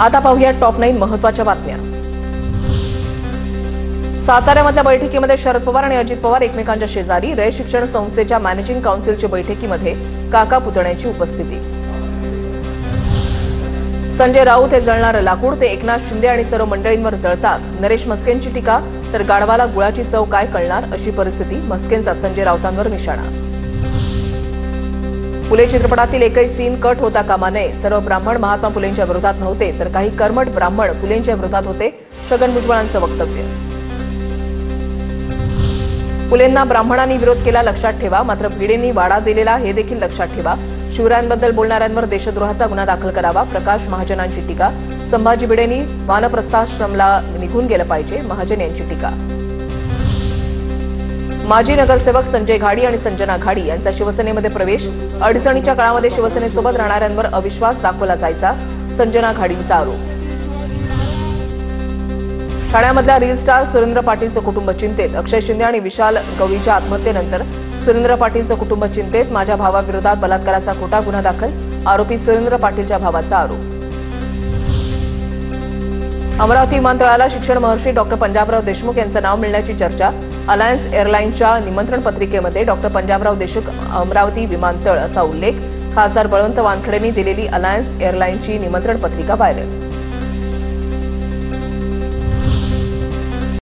आता पाहूया टॉप 9 महत्त्वाच्या बातम्या। साताऱ्यामधल्या बैठकीमध्ये शरद पवार आणि अजित पवार एकमेकांच्या शेजारी। रय शिक्षण संस्थेच्या मॅनेजिंग काउन्सिलच्या बैठकीमध्ये काका पुतण्यांची उपस्थिती। संजय राऊत हे जळणारं लाकूड, ते एकनाथ शिंदे आणि सर्व मंडळींवर जळतात। नरेश म्हस्केंची टीका, तर गाढवाला गुळाची चव काय कळणार अशी परिस्थिती। म्हस्केंचा संजय राऊतांवर निशाणा। फुले चित्रपटातील एकही सीन कट होता कामा नये। सर्व ब्राह्मण महात्मा फुलेंच्या विरोधात नव्हते, तर काही कर्मठ ब्राह्मण फुलेंच्या विरोधात होते। छगन भुजबळांचं वक्तव्य। फुलेंना ब्राह्मणांनी विरोध केला लक्षात ठेवा, मात्र भिडेंनी वाडा दिलेला हे देखील लक्षात ठेवा। शिवरायांबद्दल बोलणाऱ्यांवर देशद्रोहाचा गुन्हा दाखल करावा। प्रकाश महाजनांची टीका, संभाजी भिडेंनी वानप्रस्थाश्रमला निघून गेलं पाहिजे। महाजन यांची टीका। माजी नगरसेवक संजय घाडी आणि संजना घाडी यांचा शिवसेनेमध्ये प्रवेश। अडचणीच्या काळामध्ये शिवसेनेसोबत राहणाऱ्यांवर अविश्वास दाखवला जायचा, संजना घाडींचा आरोप। ठाण्यामधल्या रील स्टार सुरेंद्र पाटीलचं कुटुंब चिंतेत। अक्षय शिंदे आणि विशाल गवळीच्या आत्महत्येनंतर सुरेंद्र पाटीलचं कुटुंब चिंतेत। माझ्या भावाविरोधात बलात्काराचा खोटा गुन्हा दाखल, आरोपी सुरेंद्र पाटीलच्या भावाचा आरोप। अमरावती विमानतळाला शिक्षण महर्षी डॉक्टर पंजाबराव देशमुख यांचं नाव मिळण्याची चर्चा। अलायन्स एअरलाईनच्या निमंत्रण पत्रिकेमध्ये डॉक्टर पंजाबराव देशमुख अमरावती विमानतळ असा उल्लेख। खासदार बळवंत वानखेडेंनी दिलेली अलायन्स एअरलाईनची निमंत्रण पत्रिका व्हायरल।